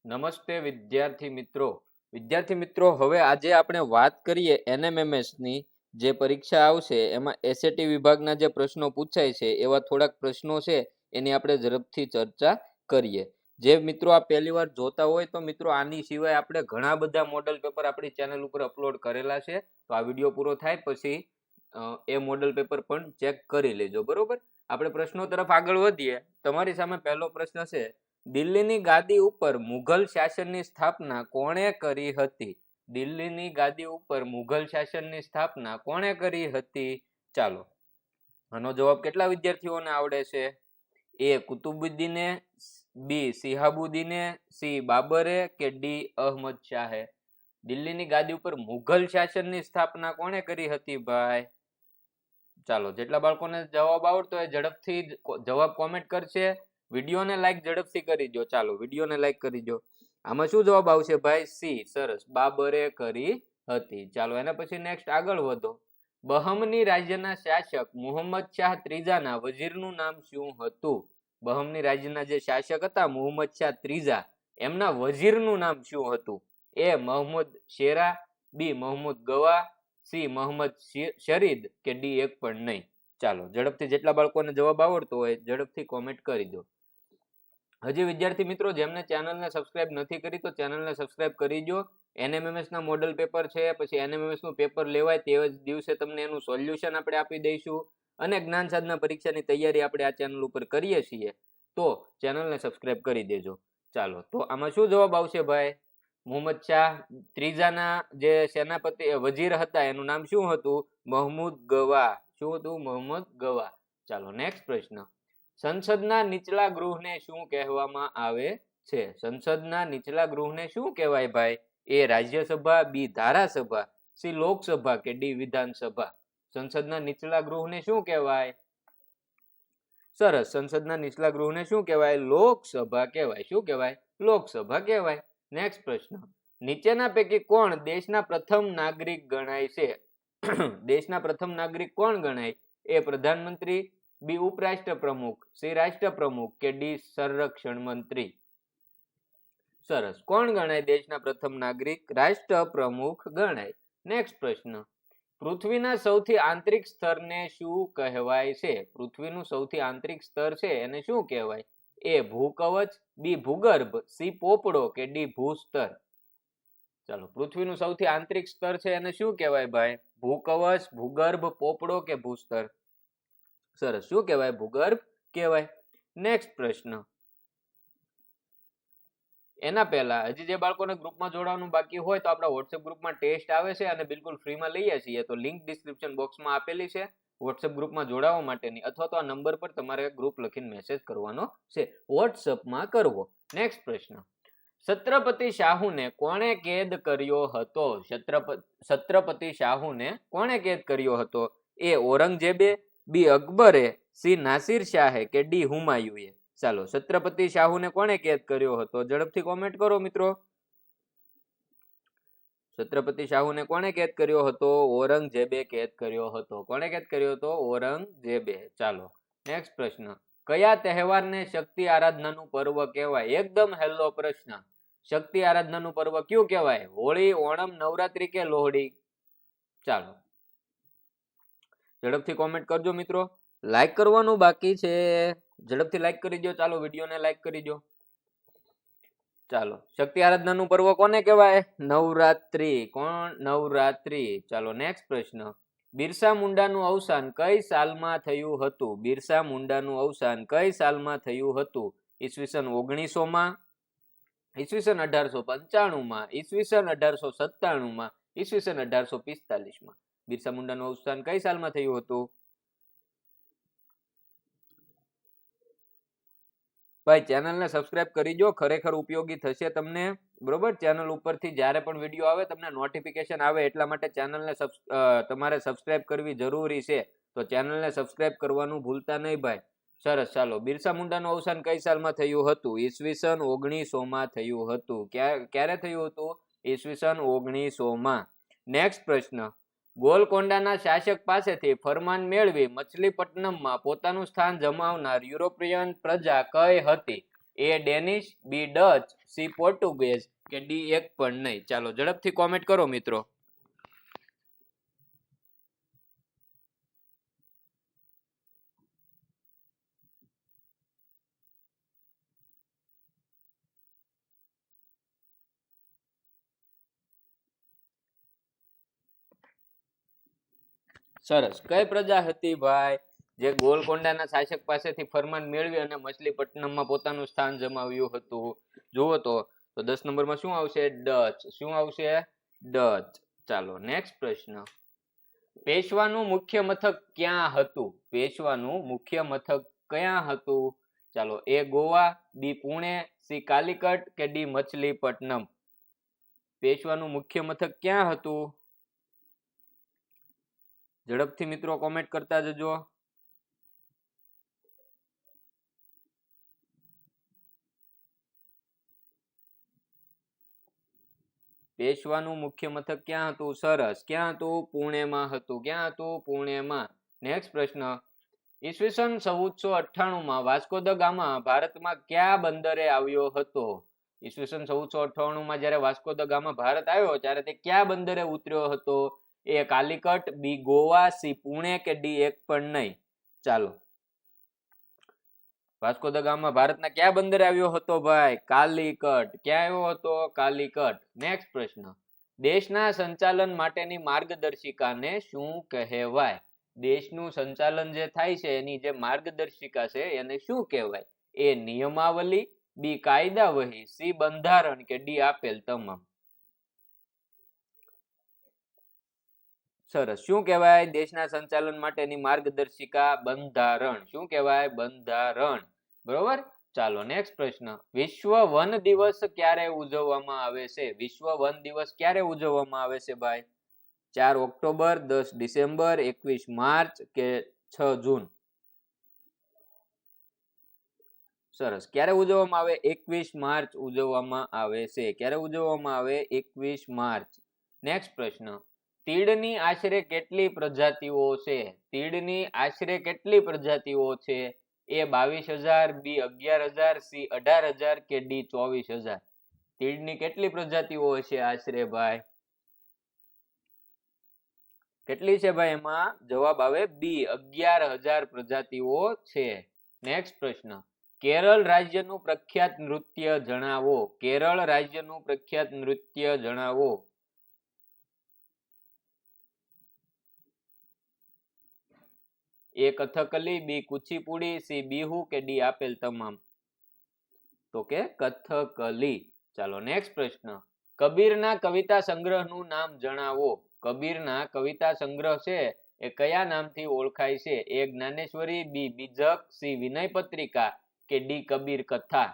નમસ્તે વિદ્યાર્થી મિત્રો હવે આજે આપણે વાત કરીએ NMMS ની જે પરીક્ષા આવશે એમાં એસએટી વિભાગના જે પ્રશ્નો પૂછાય છે એવા થોડાક પ્રશ્નો છે એની આપણે ઝડપથી ચર્ચા કરીએ। જે મિત્રો આ પહેલી વાર જોતા હોય તો મિત્રો આની સિવાય આપણે ઘણા બધા મોડલ પેપર આપણી ચેનલ ઉપર અપલોડ કરેલા છે, તો આ વિડીયો પૂરો થાય પછી એ મોડલ પેપર પણ ચેક કરી લેજો, બરોબર। આપણે પ્રશ્નો તરફ આગળ વધીએ। તમારી સામે પહેલો પ્રશ્ન છે, દિલ્હીની ગાદી ઉપર મુઘલ શાસનની સ્થાપના કોણે કરી હતી? દિલ્હીની ગાદી ઉપર મુઘલ શાસનની સ્થાપના કોણે કરી હતી? ચાલો આનો જવાબ કેટલા વિદ્યાર્થીઓને આવડે છે? એ કુતુબુદ્દીને, બી સિહાબુદ્દીને, સી બાબરે કે ડી અહમદ શાહે? દિલ્હીની ગાદી ઉપર મુઘલ શાસનની સ્થાપના કોણે કરી હતી ભાઈ? ચાલો જેટલા બાળકોને જવાબ આવડતો હોય ઝડપથી જવાબ કોમેન્ટ કરશે। વિડીયોને લાઈક ઝડપથી કરી દો। ચાલો વિડીયોને લાઈક કરી દો। આમાં શું જવાબ આવશે ભાઈ? સી, સરસ, બાબરે કરી હતી। ચાલો એના પછી નેક્સ્ટ આગળ વધો। બહમની રાજ્યના શાસક મુહમ્મદ શાહ ત્રીજાના વજીરનું નામ શું હતું? બહમની રાજ્યના જે શાસક હતા મુહમ્મદ શાહ ત્રીજા, એમના વજીરનું નામ શું હતું? એ મોહમ્મદ શેરા, બી મોહમ્મદ ગવા, સી મોહમ્મદ શરીદ કે ડી એક પણ નહીં? ચાલો ઝડપથી જેટલા બાળકોને જવાબ આવડતો હોય ઝડપથી કોમેન્ટ કરી દો। હજી વિદ્યાર્થી મિત્રો જેમને ચેનલને સબસ્ક્રાઇબ નથી કરી તો ચેનલને સબસ્ક્રાઇબ કરી દો। NMMS ના મોડલ પેપર છે, પછી NMMS નું પેપર લેવાય તે જ દિવસે તમને એનું સોલ્યુશન આપણે આપી દઈશું અને જ્ઞાન સાધના પરીક્ષાની તૈયારી આપણે આ ચેનલ ઉપર કરીએ છીએ, તો ચેનલને સબસ્ક્રાઇબ કરી દેજો। ચાલો તો આમાં શું જવાબ આવશે ભાઈ? મુહમ્મદ શાહ ત્રીજાના જે સેનાપતિ વજીર હતા એનું નામ શું હતું? મોહમ્મદ ગવા। શું હતું? મોહમ્મદ ગવા। ચાલો નેક્સ્ટ પ્રશ્ન। સંસદના નીચલા ગૃહને શું કહેવામાં આવે છે? સંસદના નીચલા ગૃહને શું કહેવાય ભાઈ? એ રાજ્યસભા, બી ધારાસભા, સી લોકસભા કે ડી વિધાનસભા? સંસદના નીચલા ગૃહને શું કહેવાય? સરસ, સંસદના નીચલા ગૃહને શું કહેવાય? લોકસભા કહેવાય। શું કહેવાય? લોકસભા કહેવાય। નેક્સ્ટ પ્રશ્ન। નીચેના પૈકી કોણ દેશના પ્રથમ નાગરિક ગણાય છે? દેશના પ્રથમ નાગરિક કોણ ગણાય? એ પ્રધાનમંત્રી, બી ઉપરાષ્ટ્ર પ્રમુખ, સી રાષ્ટ્ર પ્રમુખ કે ડી સંરક્ષણ મંત્રી? સરસ, કોણ ગણાય દેશના પ્રથમ નાગરિક? રાષ્ટ્ર પ્રમુખ ગણાય। નેક્સ્ટ પ્રશ્ન। પૃથ્વીના સૌથી આંતરિક સ્તરને શું કહેવાય છે? પૃથ્વીનું સૌથી આંતરિક સ્તર છે એને શું કહેવાય? એ ભૂકવચ, બી ભૂગર્ભ, સી પોપડો કે ડી ભૂસ્તર? ચાલો પૃથ્વીનું સૌથી આંતરિક સ્તર છે એને શું કહેવાય ભાઈ? ભૂકવચ, ભૂગર્ભ, પોપડો કે ભૂસ્તર? સરસ, શું કહેવાય? ભૂગર્ભ કહેવાય। નેક્સ્ટ પ્રશ્ન। એના પહેલા હજી જે બાળકોને ગ્રુપમાં જોડાવાનું બાકી હોય તો આપણા વોટ્સએપ ગ્રુપમાં ટેસ્ટ આવે છે અને બિલકુલ ફ્રીમાં લઈએ છીએ, તો લિંક ડિસ્ક્રિપ્શન બોક્સમાં આપેલી છે વોટ્સએપ ગ્રુપમાં જોડાવા માટેની, અથવા તો આ નંબર પર તમારે ગ્રુપ લખીને મેસેજ કરવાનો છે, વોટ્સએપમાં કરવો। નેક્સ્ટ પ્રશ્ન। છત્રપતિ શાહુને કોણે કેદ કર્યો હતો? છત્રપતિ શાહુને કોણે કેદ કર્યો હતો? એ ઔરંગઝેબે, બી અકબરે, સી નાસિર શાહે કે ડી હુમાયુએ? ચાલો છત્રપતિ શાહુને કોણે કેદ કર્યો હતો? ઝડપથી કોમેન્ટ કરો મિત્રો। છત્રપતિ શાહુને કોણે કેદ કર્યો હતો? ઔરંગઝેબે કેદ કર્યો હતો। કોણે કેદ કર્યો હતો? ઔરંગઝેબે। ચાલો નેક્સ્ટ પ્રશ્ન। કયા તહેવારને શક્તિ આરાધનાનું પર્વ કહેવાય? એકદમ હેલો પ્રશ્ન। શક્તિ આરાધનાનું પર્વ કયું કહેવાય? હોળી, ઓણમ, નવરાત્રી કે લોહડી? ચાલો ઝડપથી કોમેન્ટ કરજો મિત્રો, લાઈક કરવાનું બાકી છે, ઝડપથી લાઈક કરી દો। ચાલો વિડીયોને લાઈક કરી દો। ચાલો શક્તિ આરાધનાનું પર્વ કોને કહેવાય? નવરાત્રી। કોણ? નવરાત્રી। ચાલો નેક્સ્ટ પ્રશ્ન। બિરસા મુંડાનું અવસાન કઈ સાલમાં થયું હતું? બિરસા મુંડાનું અવસાન કઈ સાલમાં થયું હતું? ઈસવીસન 1900 માં, ઈસવીસન 1895 માં, ઈસવીસન 1897 માં, ઈસવીસન 1845 માં? બિરસા મુંડાનું અવસાન કઈ સાલમાં થયું હતું? ભાઈ ચેનલને સબસ્ક્રાઇબ કરી દો, ખરેખર ઉપયોગી થશે તમને, બરોબર। ચેનલ ઉપરથી જ્યારે પણ વિડીયો આવે તમને નોટિફિકેશન આવે એટલા માટે ચેનલને તમારે સબસ્ક્રાઇબ કરવી જરૂરી છે, તો ચેનલને સબસ્ક્રાઇબ કરવાનું ભૂલતા નહીં ભાઈ। સરસ, ચાલો બિરસા મુંડાનું અવસાન કઈ સાલમાં થયું હતું? ઈસવીસન 1900 માં થયું હતું। ક્યારે થયું હતું? ઈસવીસન 1900 માં। નેક્સ્ટ પ્રશ્ન। ગોલકોંડાના શાસક પાસેથી ફરમાન મેળવી મછલીપટ્ટનમમાં પોતાનું સ્થાન જમાવનાર યુરોપિયન પ્રજા કઈ હતી? એ ડેનિશ, બી ડચ, સી પોર્ટુગેઝ કે ડી એક પણ નહીં? ચાલો ઝડપથી કોમેન્ટ કરો મિત્રો. સરસ. કઈ પ્રજા હતી ભાઈ જે ગોલકોંડાના શાસક પાસેથી ફરમાન મેળવી અને મછલીપટ્ટનમમાં પોતાનું સ્થાન જમાવ્યું હતું? જુઓ તો 10 નંબરમાં શું આવશે? ડચ. શું આવશે? ડચ. ચાલો નેક્સ્ટ પ્રશ્ન. પેશવાનું મુખ્ય મથક ક્યાં હતું? પેશવાનું મુખ્ય મથક ક્યાં હતું? ચાલો એ ગોવા, બી પુણે, સી કાલિકટ કે ડી મછલીપટ્ટનમ? પેશવાનું મુખ્ય મથક ક્યાં હતું? ઝડપથી મિત્રો કોમેન્ટ કરતા જજો. પેશવાનું મુખ્ય મથક ક્યાં હતું? સરસ. ક્યાં હતું? પુણેમાં હતું. ક્યાં હતું? પુણેમાં. નેક્સ્ટ પ્રશ્ન. ઈસવીસન 1498 માં વાસ્કો દ ગામા ભારતમાં કયા બંદરે આવ્યો હતો? ઈસવીસન 1498 માં જ્યારે વાસ્કો દ ગામા ભારત આવ્યો ત્યારે તે કયા બંદરે ઉતર્યો હતો? એ કાલિકટ, બી ગોવા, સી પુણે કે ડી એક પણ નહીં? ચાલો વાસ્કો દ ગામા ભારતના કયા બંદરે આવ્યો હતો ભાઈ? કાલિકટ. ક્યાં આવ્યો હતો? કાલિકટ. નેક્સ્ટ પ્રશ્ન. દેશના સંચાલન માટેની માર્ગદર્શિકાને શું કહેવાય? દેશનું સંચાલન જે થાય છે એની જે માર્ગદર્શિકા છે એને શું કહેવાય? એ નિયમાવલી, બી કાયદા વહી, સી બંધારણ કે ડી આપેલ તમામ? સરસ. શું કહેવાય? દેશના સંચાલન માટેની માર્ગદર્શિકા બંધારણ. શું કહેવાય? બંધારણ. બરોબર. ચાલો નેક્સ્ટ પ્રશ્ન. વિશ્વ વન દિવસ ક્યારે ઉજવવામાં આવે છે? વિશ્વ વન દિવસ ક્યારે ઉજવવામાં આવે છે ભાઈ? 4 ઓક્ટોબર, 10 ડિસેમ્બર, 21 માર્ચ કે 6 જૂન? સરસ. ક્યારે ઉજવવામાં આવે? 21 માર્ચ ઉજવવામાં આવે છે. ક્યારે ઉજવવામાં આવે? 21 માર્ચ. નેક્સ્ટ પ્રશ્ન. તીડની આશરે કેટલી પ્રજાતિઓ છે? તીડની આશરે કેટલી પ્રજાતિઓ છે? એ 22,000, બી 11,000, સી 18,000 કે ડી 24,000? તીડની કેટલી પ્રજાતિઓ હશે આશરે ભાઈ? કેટલી છે ભાઈ? એમાં જવાબ આવે બી 11,000 પ્રજાતિઓ છે. નેક્સ્ટ પ્રશ્ન. કેરળ રાજ્યનું પ્રખ્યાત નૃત્ય જણાવો. કેરળ રાજ્યનું પ્રખ્યાત નૃત્ય જણાવો. એ કથકલી, બી કુચીપુડી, સી બિહુ કે ડી આપેલ તમામ? તો કે કથકલી. ચાલો નેક્સ્ટ પ્રશ્ન. કબીરના કવિતા સંગ્રહનું નામ જણાવો. કબીરના કવિતા સંગ્રહ છે એ કયા નામથી ઓળખાય છે? એ જ્ઞાનેશ્વરી, બી બીજક, સી વિનય પત્રિકા કે ડી કબીર કથા?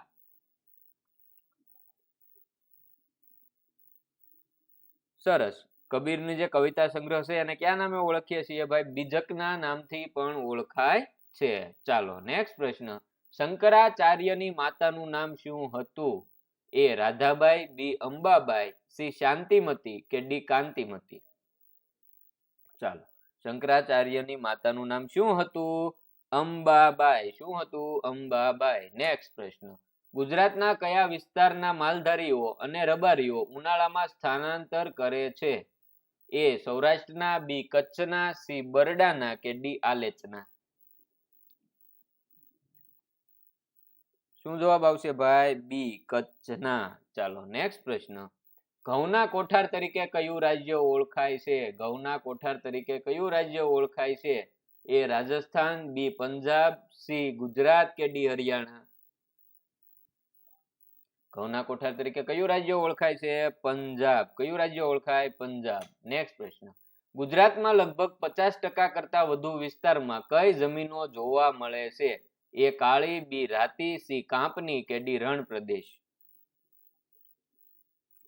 સરસ. કબીરની જે કવિતા સંગ્રહ છે એને કયા નામે ઓળખીએ છીએ ભાઈ? બીજકના નામથી પણ ઓળખાય છે. ચાલો નેક્સ્ટ પ્રશ્ન. શંકરાચાર્યની માતાનું નામ શું હતું? એ રાધાબાઈ, બી અંબાબાઈ, સી શાંતિમતી કે ડી કાંતિમતી? ચાલો. શંકરાચાર્યની માતાનું નામ શું હતું? અંબાબાઈ. શું હતું? અંબાબાઈ. નેક્સ્ટ પ્રશ્ન. ગુજરાતના કયા વિસ્તારના માલધારીઓ અને રબારીઓ ઉનાળામાં સ્થાનાંતર કરે છે? એ સૌરાષ્ટ્રના, બી કચ્છના, સી બરડાના કે ડી આલેચના? શું જવાબ આવશે ભાઈ? બી કચ્છના. ચાલો નેક્સ્ટ પ્રશ્ન. ઘઉંના કોઠાર તરીકે કયું રાજ્ય ઓળખાય છે? ઘઉંના કોઠાર તરીકે કયું રાજ્ય ઓળખાય છે? એ રાજસ્થાન, બી પંજાબ, સી ગુજરાત કે ડી હરિયાણા? ઘઉંના કોઠાર તરીકે કયું રાજ્ય ઓળખાય છે? પંજાબ. કયું રાજ્ય ઓળખાય? પંજાબ. નેક્સ્ટ પ્રશ્ન. ગુજરાતમાં લગભગ 50% કરતા વધુ વિસ્તારમાં કઈ જમીનો જોવા મળે છે? એ કાળી, બી રાતી, સી કાંપની કે ડી રણ પ્રદેશ?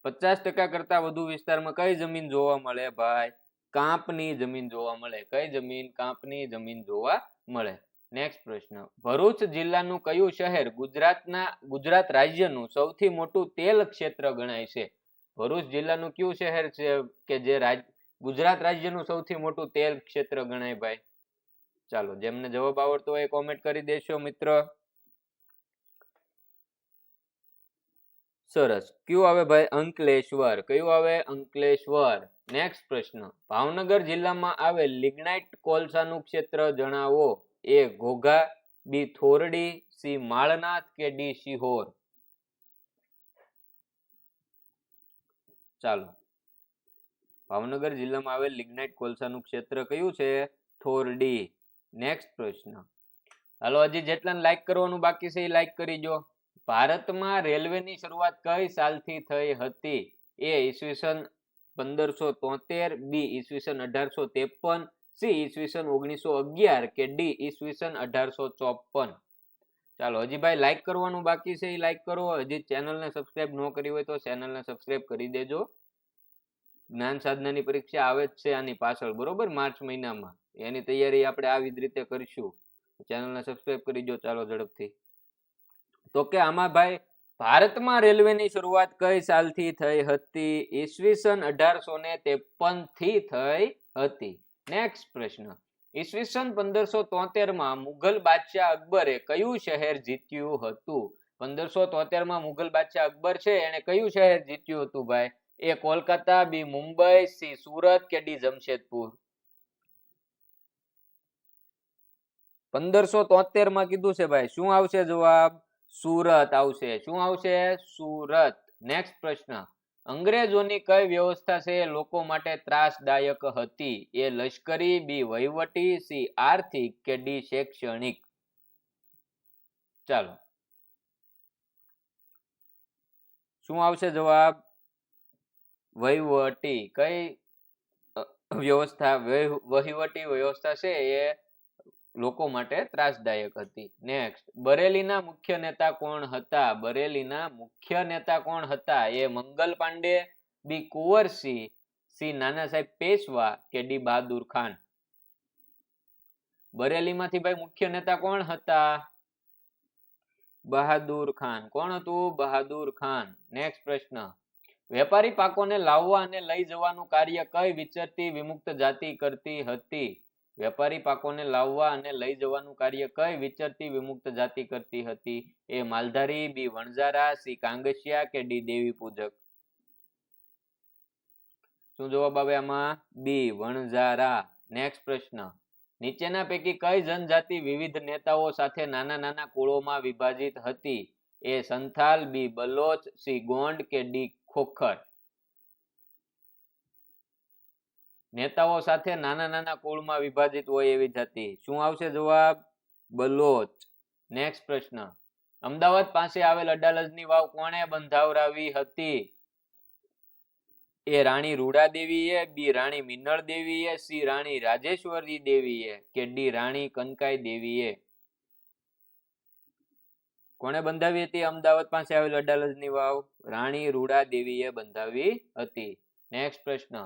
50% કરતા વધુ વિસ્તારમાં કઈ જમીન જોવા મળે ભાઈ? કાંપની જમીન જોવા મળે. કઈ જમીન? કાંપની જમીન જોવા મળે. નેક્સ્ટ પ્રશ્ન. ભરૂચ જિલ્લાનું કયું શહેર ગુજરાત રાજ્યનું સૌથી મોટું તેલ ક્ષેત્ર ગણાય છે? ભરૂચ જિલ્લાનું કયું શહેર છે કે જે ગુજરાત રાજ્યનું સૌથી મોટું તેલ ક્ષેત્ર ગણાય ભાઈ? ચાલો જેમને જવાબ આવડતો હોય કોમેન્ટ કરી દેશો મિત્ર. સરસ. કયું આવે ભાઈ? અંકલેશ્વર. કયું આવે? અંકલેશ્વર. નેક્સ્ટ પ્રશ્ન. ભાવનગર જિલ્લામાં આવેલ લિગ્નાઇટ કોલસાનું ક્ષેત્ર જણાવો. એ ઘોઘા, બી થોરડી, સી માળનાથ કે ડી શિહોર. ચાલો, ભાવનગર જિલ્લામાં આવેલ લિગ્નાઇટ કોલસાનું ક્ષેત્ર કયું છે? થોરડી. નેક્સ્ટ પ્રશ્ન. હાલો, હજી જેટલાને લાઈક કરવાનું બાકી છે એ લાઈક કરી દો. ભારતમાં રેલવેની શરૂઆત કઈ સાલથી થઈ હતી? એ ઈસવીસન 1573, બી ઈસવીસન 1853, સી ઈસવીસન 1911 કે ડી ઈસવીસન 1854. ચાલો, હજી ભાઈ લાઈક કરવાનું બાકી છે એ લાઈક કરો. હજી ચેનલને સબસ્ક્રાઇબ ન કરી હોય તો ચેનલને સબસ્ક્રાઇબ કરી દેજો. જ્ઞાન સાધનાની પરીક્ષા આવે જ છે આની પાછળ, બરોબર, માર્ચ મહિનામાં. એની તૈયારી આપણે આવી જ રીતે કરીશું. ચેનલને સબસ્ક્રાઇબ કરી દો. ચાલો ઝડપથી. તો કે આમાં ભાઈ ભારતમાં રેલવેની શરૂઆત કઈ સાલથી થઈ હતી? ઈસવીસન 1853 થી થઈ હતી. નેક્સ્ટ પ્રશ્ન. ઈસવીસન 1573 માં મુઘલ બાદશાહ અકબરે કયું શહેર જીત્યું હતું? 1573 માં મુઘલ બાદશાહ અકબર છે એને કયું શહેર જીત્યું હતું ભાઈ? એ કોલકાતા, બી મુંબઈ, સી સુરત કે ડી જમશેદપુર. 1573 માં કીધું છે ભાઈ. શું આવશે જવાબ? સુરત આવશે. શું આવશે? સુરત. નેક્સ્ટ પ્રશ્ન. અંગ્રેજોની કઈ વ્યવસ્થા છે લોકો માટે ત્રાસદાયક હતી? એ લશ્કરી, બી વહીવટી, સી આર્થિક કે ડી શૈક્ષણિક. ચાલો, શું આવશે જવાબ? વહીવટી. કઈ વ્યવસ્થા? વહીવટી વ્યવસ્થા છે એ લોકો માટે ત્રાસદાયક હતી. નેક્સ્ટ. બરેલીના મુખ્ય નેતા કોણ હતા? બરેલીના મુખ્ય નેતા કોણ હતા? એ મંગલ પાંડે, બી કુંવરસિંહ, સી નાના સાહેબ પેશવા કે ડી બહાદુર ખાન. બરેલીમાંથી ભાઈ મુખ્ય નેતા કોણ હતા? બહાદુર ખાન. કોણ હતું? બહાદુર ખાન. નેક્સ્ટ પ્રશ્ન. વેપારી પાકોને લાવવા અને લઈ જવાનું કાર્ય કઈ વિચરતી વિમુક્ત જાતિ કરતી હતી? વેપારી પાકોને લાવવા અને લઈ જવાનું કાર્ય કઈ વિચરતી વિમુક્ત જાતિ કરતી હતી? એ માલધારી, બી વણઝારા, સી કાંગસિયા કે ડી દેવી પૂજક. શું જવાબ આવે આમાં? બી વણઝારા. નેક્સ્ટ પ્રશ્ન. નીચેના પૈકી કઈ જનજાતિ વિવિધ નેતાઓ સાથે નાના નાના કુળોમાં વિભાજિત હતી? એ સંથાલ, બી બલોચ, સી ગોંડ કે ડી ખોખર. નેતાઓ સાથે નાના નાના કુળમાં વિભાજિત હોય એવી જાતિ. શું આવશે જવાબ? બલોચ. નેક્સ્ટ પ્રશ્ન. અમદાવાદ પાસે આવેલ અડાલજની વાવ કોણે બંધાવરાવી હતી? એ રાણી રૂડા દેવીએ, બી રાણી મિનળ દેવીએ, સી રાણી રાજેશ્વરી દેવીએ કે ડી રાણી કનકાઈ દેવીએ. કોણે બંધાવી હતી અમદાવાદ પાસે આવેલ અડાલજની વાવ? રાણી રૂડા દેવીએ બંધાવી હતી. નેક્સ્ટ પ્રશ્ન.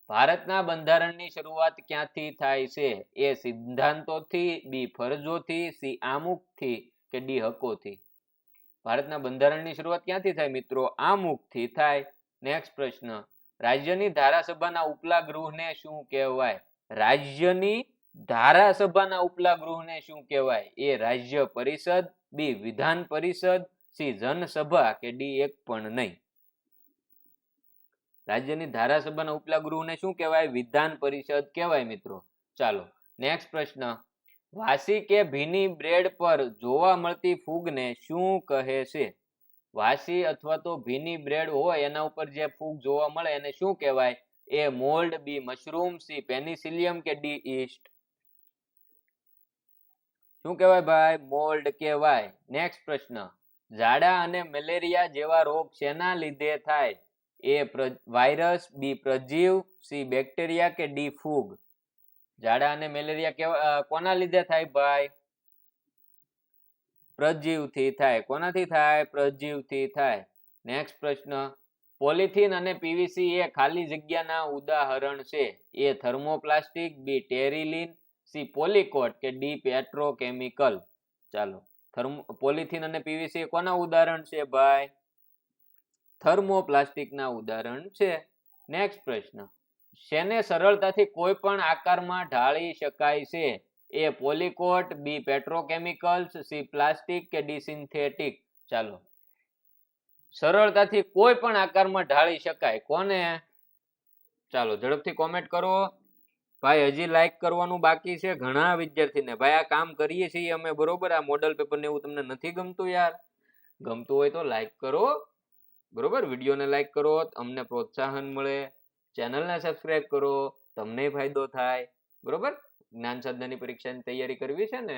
ભારતના બંધારણની શરૂઆત ક્યાંથી થાય છે? એ સિદ્ધાંતોથી, બી ફરજોથી, સી આમુખથી કે ડી હકોથી. ભારતના બંધારણની શરૂઆત ક્યાંથી થાય મિત્રો? આમુખથી થાય. નેક્સ્ટ પ્રશ્ન. રાજ્યની ધારાસભાના ઉપલા ગૃહને શું કહેવાય? રાજ્યની ધારાસભાના ઉપલા ગૃહને શું કહેવાય? એ રાજ્ય પરિષદ, બી વિધાન પરિષદ, સી જનસભા કે ડી એક પણ નહીં. રાજ્યની ધારાસભાના ઉપલા ગૃહને શું કહેવાય? વિધાન પરિષદ કહેવાય મિત્રો. ચાલો, નેક્સ્ટ પ્રશ્ન. વાસી કે ભીની બ્રેડ પર જોવા મળતી ફૂગને શું કહે છે? વાસી અથવા તો ભીની બ્રેડ હોય એના ઉપર જે ફૂગ જોવા મળે એને શું કહેવાય? એ મોલ્ડ, બી મશરૂમ, સી પેનિસિલિયમ કે ડી ઈસ્ટ. શું કહેવાય ભાઈ? મોલ્ડ કહેવાય. નેક્સ્ટ પ્રશ્ન. ઝાડા અને મેલેરિયા જેવા રોગ શેના લીધે થાય? એ વાયરસ, બી પ્રજીવ, સી બેક્ટેરિયા કે ડી ફૂગ. ઝાડા અને મેલેરિયા કોના લીધે થાય ભાઈ? પ્રજીવથી થાય. કોનાથી થાય? પ્રજીવથી થાય. નેક્સ્ટ પ્રશ્ન. પોલિથીન અને પીવીસી એ ખાલી જગ્યાના ઉદાહરણ છે. એ થર્મોપ્લાસ્ટિક, બી ટેરિલિન, સી પોલીકોટ કે ડી પેટ્રોકેમિકલ. ચાલો, પોલિથીન અને પીવીસી કોના ઉદાહરણ છે ભાઈ? થર્મોપ્લાસ્ટિકના ઉદાહરણ છે. નેક્સ્ટ પ્રશ્ન. શેને સરળતાથી કોઈ પણ આકારમાં ઢાળી શકાય છે? એ પોલીકોટ, બી પેટ્રોકેમિકલ્સ, સી પ્લાસ્ટિક કે ડી સિન્થેટિક. ચાલો, સરળતાથી કોઈ પણ આકારમાં ઢાળી શકાય? કોને? ચાલો ઝડપથી કોમેન્ટ કરો ભાઈ. હજી લાઈક કરવાનું બાકી છે ઘણા વિદ્યાર્થીને. ભાઈ આ કામ કરીએ છીએ અમે, બરોબર. આ મોડલ પેપર ને એવું તમને નથી ગમતું યાર? ગમતું હોય તો લાઈક કરો, બરોબર. વિડીયોને લાઈક કરો, અમને પ્રોત્સાહન મળે. ચેનલને સબસ્ક્રાઇબ કરો, તમને ફાયદો થાય, બરોબર. જ્ઞાન સાધનાની પરીક્ષાની તૈયારી કરવી છે ને,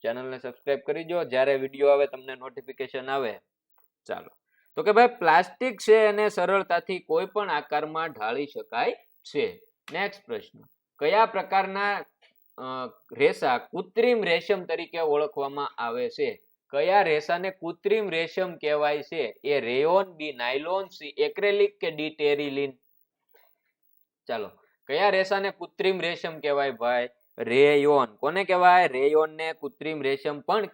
ચેનલને સબસ્ક્રાઇબ કરી દો. જ્યારે વિડીયો આવે તમને નોટિફિકેશન આવે. ચાલો, તો કે ભાઈ પ્લાસ્ટિક છે એને સરળતાથી કોઈ પણ આકારમાં ઢાળી શકાય છે. નેક્સ્ટ પ્રશ્ન, કયા પ્રકારના રેસા કૃત્રિમ રેશમ તરીકે ઓળખવામાં આવે છે? કયા રેસાને કૃત્રિમ રેશમ કહેવાય છે? એ રેયોન, બી નાયલોન, સી એક્રેલિક કે ડી ટેરિલિન? ચાલો, કયા રેસાને કૃત્રિમ રેશમ કહેવાય ભાઈ? રેયોન. કોને કહેવાય? રેયોન ને કૃત્રિમ રેશમ પણ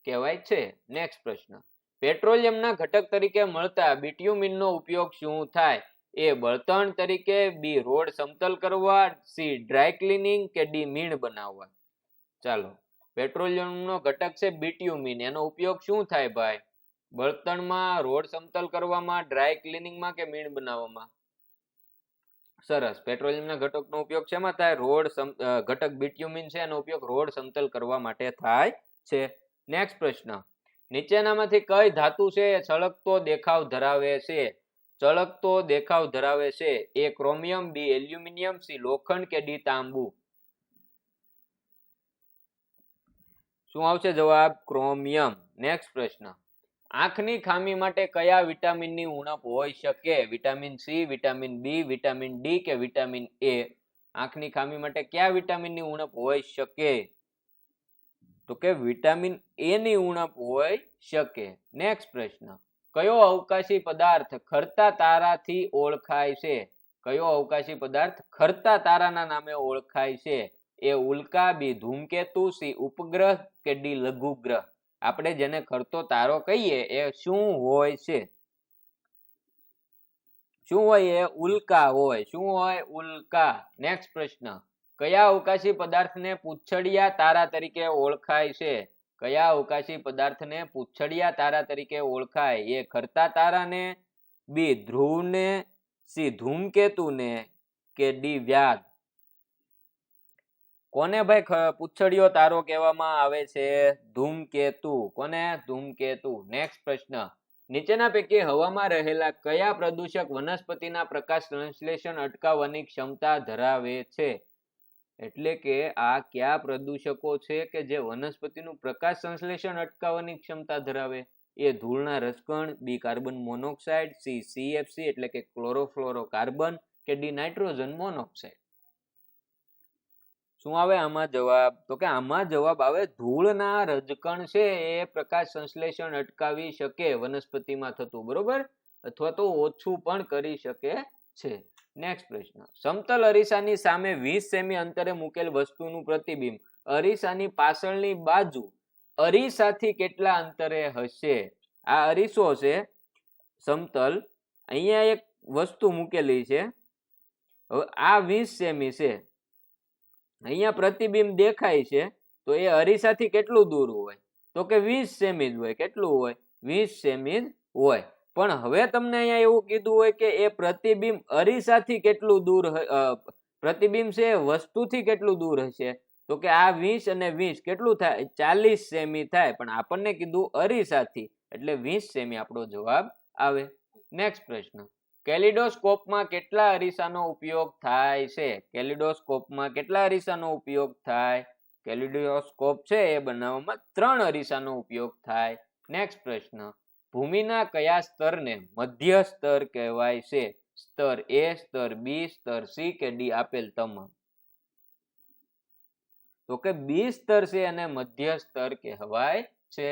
કહેવાય છે. નેક્સ્ટ પ્રશ્ન, પેટ્રોલિયમના ઘટક તરીકે મળતા બિટ્યુમિનનો ઉપયોગ શું થાય? એ બળતણ તરીકે, બી રોડ સમતલ કરવા, સી ડ્રાય ક્લિનિંગ કે ડી મીણ બનાવવા? ચાલો, પેટ્રોલિયમનો ઘટક છે બિટ્યુમિન, એનો ઉપયોગ શું થાય ભાઈ? બળતણમાં, રોડ સમતલ કરવામાં, ડ્રાય ક્લિનિંગમાં કે મીણ બનાવવામાં? સરસ. પેટ્રોલિયમના ઘટકનો ઉપયોગ શેમાં થાય? રોડ ઘટક બિટ્યુમિન છે એનો ઉપયોગ રોડ સમતલ કરવા માટે થાય છે. નેક્સ્ટ પ્રશ્ન, નીચેનામાંથી કઈ ધાતુ છે એ ચળકતો દેખાવ ધરાવે છે? ચળકતો દેખાવ ધરાવે છે. એ ક્રોમિયમ, બી એલ્યુમિનિયમ, સી લોખંડ કે ડી તાંબુ? શું આવશે જવાબ? ક્રોમિયમ. નેક્સ્ટ પ્રશ્ન, આંખની ખામી માટે કયા વિટામિનની ઉણપ હોઈ શકે? Vitamin C, vitamin B, vitamin D કે વિટામિન એ? આંખની ખામી માટે કયા વિટામિનની ઉણપ હોઈ શકે? તો કે વિટામિન એ ની ઉણપ હોઈ શકે. નેક્સ્ટ પ્રશ્ન, કયો અવકાશી પદાર્થ ખરતા તારાથી ઓળખાય છે? કયો અવકાશી પદાર્થ ખરતા તારાના નામે ઓળખાય છે? એ ઉલ્કા, બી ધૂમકેતુ, સી ઉપગ્રહ કે ડી લઘુગ્રહ? આપણે જેને ખરતો તારો કહીએ એ શું હોય છે? શું હોય? એ ઉલ્કા હોય. શું હોય? ઉલ્કા. નેક્સ્ટ પ્રશ્ન, કયા અવકાશી પદાર્થને પૂંછડિયા તારા તરીકે ઓળખાય છે? કયા અવકાશી પદાર્થને પૂંછડિયા તારા તરીકે ઓળખાય? એ ખરતા તારાને, બી ધ્રુવને, સી ધૂમકેતુને કે ડી વ્યાધ? કોને ભાઈ પૂંછડિયો તારો કહેવામાં આવે છે? ધૂમકેતુ. કોને? ધૂમકેતુ. નેક્સ્ટ પ્રશ્ન, નીચેના પૈકી હવામાં રહેલા કયા પ્રદૂષક વનસ્પતિના પ્રકાશ સંશ્લેષણ અટકાવવાની ક્ષમતા ધરાવે છે? એટલે કે આ કયા પ્રદૂષકો છે કે જે વનસ્પતિનું પ્રકાશ સંશ્લેષણ અટકાવવાની ક્ષમતા ધરાવે? એ ધૂળના રસકણ, બી કાર્બન મોનોક્સાઇડ, સી સીએફસી એટલે કે ક્લોરોફ્લોરોકાર્બન કે ડી નાઇટ્રોજન મોનોક્સાઇડ? શું આવે આમાં જવાબ? તો કે આમાં જવાબ આવે ધૂળના રજકણ છે એ પ્રકાશ સંશ્લેષણ અટકાવી શકે વનસ્પતિમાં થતું, બરોબર, અથવા તો ઓછું પણ કરી શકે છે. નેક્સ્ટ પ્રશ્ન, સમતલ અરીસાની સામે 20 સેમી અંતરે મૂકેલ વસ્તુનું પ્રતિબિંબ અરીસાની પાછળની બાજુ અરીસાથી કેટલા અંતરે હશે? આ અરીસો છે સમતલ, અહીંયા એક વસ્તુ મૂકેલી છે, હવે આ 20 સેમી છે, અહીંયા પ્રતિબિંબ દેખાય છે, તો એ અરીસાથી કેટલું દૂર હોય? તો કે 20 સેમી જ હોય. કેટલું હોય? 20 સેમી જ હોય. પણ હવે તમને અહીંયા એવું કીધું હોય કે એ પ્રતિબિંબ અરીસાથી કેટલું દૂર, પ્રતિબિંબ છે વસ્તુથી કેટલું દૂર હશે? તો કે આ 20 અને 20 કેટલું થાય? 40 સેમી થાય. પણ આપણને કીધું અરીસાથી, એટલે 20 સેમી આપણો જવાબ આવે. નેક્સ્ટ પ્રશ્ન, કેલિડોસ્કોપમાં કેટલા અરીસાનો ઉપયોગ થાય છે? કેલિડોસ્કોપમાં કેટલા અરીસાનો ઉપયોગ થાય? કેલિડોસ્કોપ છે એ બનાવવામાં 3 અરીસાનો ઉપયોગ થાય. નેક્સ્ટ પ્રશ્ન, ભૂમિના કયા સ્તરને મધ્ય સ્તર કહેવાય છે? સ્તર એ, સ્તર બી, સ્તર સી કે ડી આપેલ તમામ? તો કે બી સ્તર છે અને મધ્ય સ્તર કહેવાય છે.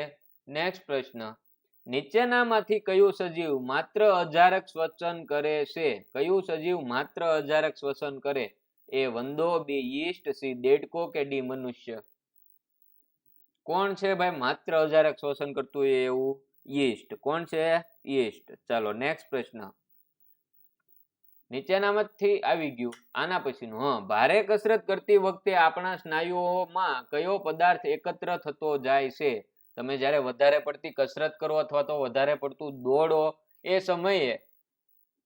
નેક્સ્ટ પ્રશ્ન, નીચેનામાંથી કયું સજીવ માત્ર અજારક શ્વસન કરે છે? કયું સજીવ માત્ર અજારક શ્વસન કરે? એ વંદો, બી યીસ્ટ, સી દેડકો કે ડી મનુષ્ય? કોણ છે ભાઈ માત્ર અજારક શ્વસન કરતું હોય એવું? યીસ્ટ. કોણ છે? યીસ્ટ. ચાલો નેક્સ્ટ પ્રશ્ન, નીચેનામાંથી આવી ગયું, આના પછીનું, ભારે કસરત કરતી વખતે આપણા સ્નાયુઓમાં કયો પદાર્થ એકત્ર થતો જાય છે? તમે જ્યારે વધારે પડતી કસરત કરો અથવા તો વધારે પડતું દોડો એ સમયે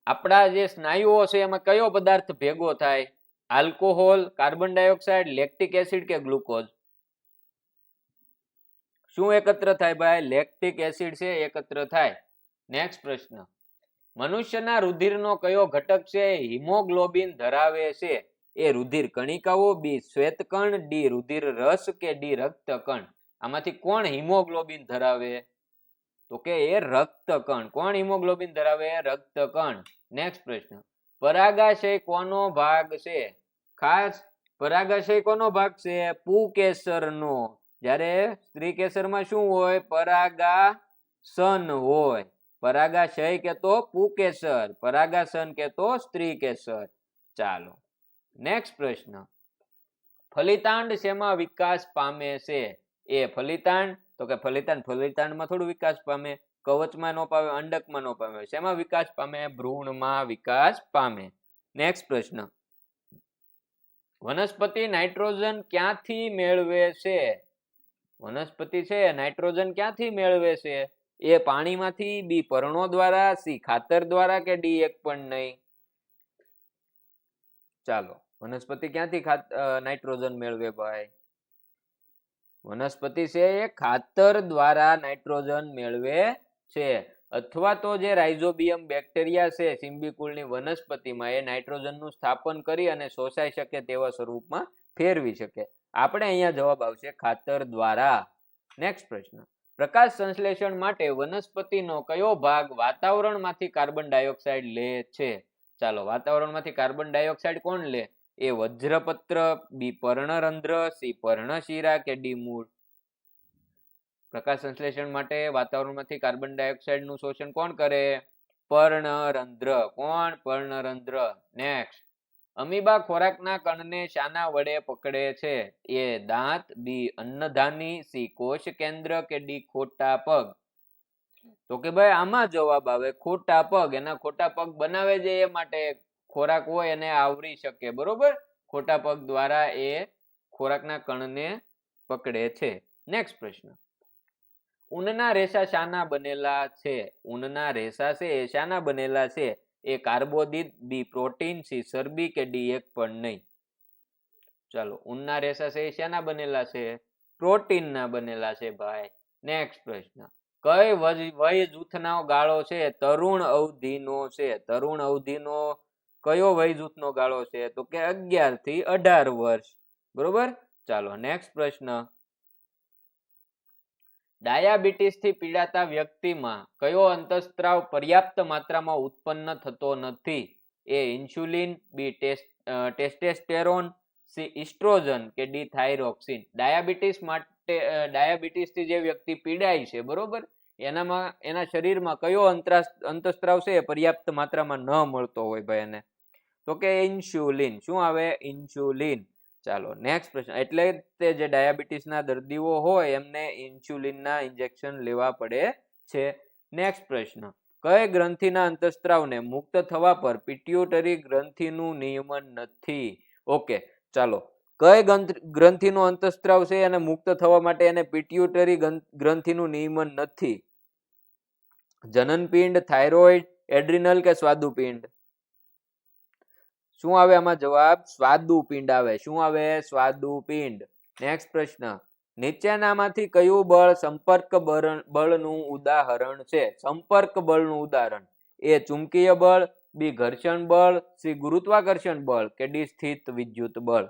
આપણા જે સ્નાયુઓ છે એમાં કયો પદાર્થ ભેગો થાય? Alcohol, carbon dioxide, lactic acid કે ગ્લુકોઝ? શું એકત્ર થાય ભાઈ? લેક્ટિક એસિડ છે એકત્ર થાય. નેક્સ્ટ પ્રશ્ન, મનુષ્યના રુધિરનો કયો ઘટક છે હિમોગ્લોબિન ધરાવે છે? એ રુધિર કણિકાઓ, બી શ્વેતકણ, ડી રુધિર રસ કે ડી રક્તકણ? આમાંથી કોણ હિમોગ્લોબિન ધરાવે? તો કે એ રક્તકણ. કોણ હિમોગ્લોબિન ધરાવે? રક્તકણ. નેક્સ્ટ પ્રશ્ન, પરાગાશય કોનો ભાગ છે? ખાસ પરાગાશય કોનો ભાગ છે? પુકેસરનો. જ્યારે સ્ત્રી કેસરમાં શું હોય? પરાગાસન હોય. પરાગાશય કે તો પુકેસર, પરાગાસન કે તો સ્ત્રી કેસર. ચાલો નેક્સ્ટ પ્રશ્ન, ફલિતાંડ શેમાં વિકાસ પામે છે? એ ફલિતાંડ, તો કે ફલિતાંડમાં થોડું વિકાસ પામે, કવચમાં નો પામે, અંડકમાં નો પામે. શેમાં વિકાસ પામે? ભ્રૂણમાં વિકાસ પામે. નેક્સ્ટ પ્રશ્ન, વનસ્પતિ નાઇટ્રોજન ક્યાંથી મેળવે છે? વનસ્પતિ છે નાઇટ્રોજન ક્યાંથી મેળવે છે? એ પાણીમાંથી, બી પર્ણો દ્વારા, સી ખાતર દ્વારા કે ડી એક પણ નહીં? ચાલો, વનસ્પતિ ક્યાંથી નાઇટ્રોજન મેળવે ભાઈ? વનસ્પતિ છે એ ખાતર દ્વારા નાઇટ્રોજન મેળવે છે, અથવા તો જે રાઇઝોબિયમ બેક્ટેરિયા છે સિમ્બિકુળની વનસ્પતિમાં એ નાઇટ્રોજનનું સ્થાપન કરી અને શોષાઈ શકે તેવા સ્વરૂપમાં ફેરવી શકે. આપણે અહીંયા જવાબ આવશે ખાતર દ્વારા. નેક્સ્ટ પ્રશ્ન, પ્રકાશ સંશ્લેષણ માટે વનસ્પતિનો કયો ભાગ વાતાવરણમાંથી કાર્બન ડાયોક્સાઇડ લે છે? ચાલો, વાતાવરણમાંથી કાર્બન ડાયોક્સાઇડ કોણ લે? એ વજ્રપત્ર, બી પર્ણરંધ્ર, સી પર્ણશિરા કે ડી મૂળ? પ્રકાશ સંશ્લેષણ માટે વાતાવરણમાંથી કાર્બન ડાયોક્સાઇડ નું શોષણ કોણ કરે? પર્ણરંધ્ર. કોણ? પર્ણરંધ્ર. નેક્સ્ટ, અમીબા ખોરાકના કણને શાના વડે પકડે છે? એ દાંત, બી અન્નધાની, સી કોષ કેન્દ્ર કે ડી ખોટા પગ? તો કે ભાઈ આમાં જવાબ આવે ખોટા પગ. એના ખોટા પગ બનાવે છે એ માટે ખોરાક હોય એને આવરી શકે, બરોબર? ખોટા પગ દ્વારા એ ખોરાકના કણને પકડે છે. નેક્સ્ટ પ્રશ્ન, ઊનના રેસા શાના બનેલા છે? ઊનના રેસા છે એ શાના બનેલા છે? એ કાર્બોદિત, બી પ્રોટીન, સી ચરબી કે ડી એક પણ નહીં? ચાલો, ઊનના રેસા છે એ શાના બનેલા છે? પ્રોટીનના બનેલા છે ભાઈ. નેક્સ્ટ પ્રશ્ન, કઈ વય જૂથનો ગાળો છે તરુણ અવધિનો છે? તરુણ અવધિનો કયો વય જૂથનો ગાળો છે? તો કે 11 થી 18 વર્ષ, બરોબર? ચાલો નેક્સ્ટ પ્રશ્ન, ડાયાબિટીસ થી પીડાતા વ્યક્તિમાં કયો અંતઃસ્ત્રાવ પર્યાપ્ત માત્રામાં ઉત્પન્ન થતો નથી? એ ઇન્સ્યુલિન, બી ટેસ્ટોસ્ટેરોન, સી ઇસ્ટ્રોજન કે ડી થાઇરોક્સિન? ડાયાબિટીસ માટે ડાયાબિટીસ થી જે વ્યક્તિ પીડાય છે, બરોબર, એના શરીરમાં કયો અંતઃસ્ત્રાવ છે પર્યાપ્ત માત્રામાં ન મળતો હોય ભાઈ એને? તો કે ઇન્સ્યુલિન. શું આવે? ઇન્સ્યુલિન. ચાલો નેક્સ્ટ પ્રશ્ન, એટલે તે જે ડાયાબિટીસના દર્દીઓ હોય એમને ઇન્સ્યુલિનના ઇન્જેક્શન લેવા પડે છે. નેક્સ્ટ પ્રશ્ન, કઈ ગ્રંથિના અંતઃસ્ત્રાવને મુક્ત થવા પર પિટ્યુટરી ગ્રંથિનું નિયમન નથી? ઓકે, ચાલો, કઈ ગ્રંથિનો અંતઃસ્ત્રાવ છે અને મુક્ત થવા માટે એને પિટ્યુટરી ગ્રંથિનું નિયમન નથી? જનનપિંડ, થાઇરોઇડ, એડ્રિનલ કે સ્વાદુપિંડ? શું આવે આમાં જવાબ? સ્વાદુપિંડ આવે. શું આવે? સ્વાદુપિંડ. નેક્સ્ટ પ્રશ્ન, નીચેનામાંથી કયું બળ સંપર્ક બળનું ઉદાહરણ છે? સંપર્ક બળનું ઉદાહરણ? એ ચુંબકીય બળ, બી ઘર્ષણ બળ, સી ગુરુત્વાકર્ષણ બળ કે ડી સ્થિત વિદ્યુત બળ?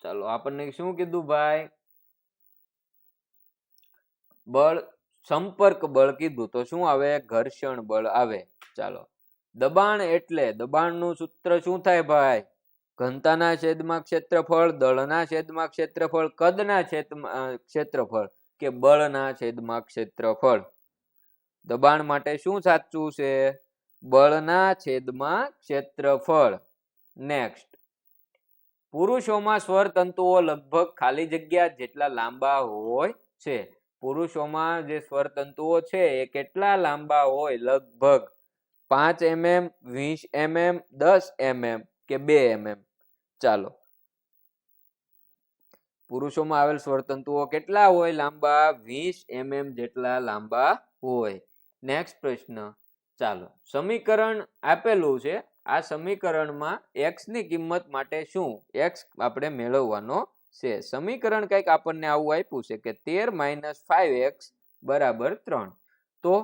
ચાલો, આપણને શું કીધું ભાઈ? બળ સંપર્ક બળ કીધું, તો શું આવે? ઘર્ષણ બળ આવે. ચાલો, દબાણ એટલે દબાણનું સૂત્ર શું થાય ભાઈ? ઘનતાના છેદમાં ક્ષેત્રફળ, દળના છેદમાં ક્ષેત્રફળ, કદના છેદમાં ક્ષેત્રફળ કે બળના છેદમાં ક્ષેત્રફળ? દબાણ માટે શું સાચું છે? બળના છેદમાં ક્ષેત્રફળ. નેક્સ્ટ, પુરુષોમાં સ્વર તંતુઓ લગભગ ખાલી જગ્યા જેટલા લાંબા હોય છે? પુરુષોમાં જે સ્વર તંતુઓ છે એ કેટલા લાંબા હોય? લગભગ 5 mm, 20 mm, 10 mm કે 2 mm? ચાલો, પુરુષોમાં આવેલ સ્વરતંતુઓ કેટલા હોય લાંબા? 20 mm જેટલા લાંબા હોય. નેક્સ્ટ પ્રશ્ન. ચાલો, સમીકરણ આપેલું છે. આ સમીકરણમાં x ની કિંમત માટે શું x આપણે મેળવવાનો છે. સમીકરણ કંઈક આપણને આવું આપ્યું છે કે 13 - 5x = 3. તો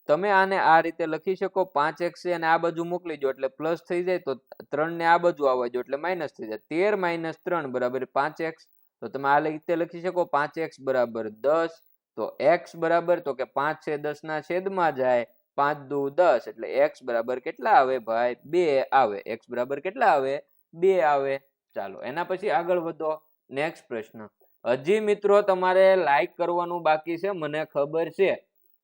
તમે આને આ રીતે લખી શકો. 5x છે અને આ બાજુ મોકલી દો એટલે પ્લસ થઈ જાય, તો 3 ને આ બાજુ આવવા દો એટલે માઇનસ થઈ જાય. 13 - 3 = 5x. તો તમે આ રીતે લખી શકો 5x = 10. તો x બરાબર, તો કે 5 છે 10 ના છેદમાં જાય, 5 દુ 10 એટલે x બરાબર કેટલા આવે ભાઈ? 2 આવે. x બરાબર કેટલા આવે? 2 આવે. ચાલો, એના પછી આગળ વધો. નેક્સ્ટ પ્રશ્ન. હજી મિત્રો તમારે લાઈક કરવાનું બાકી છે, મને ખબર છે.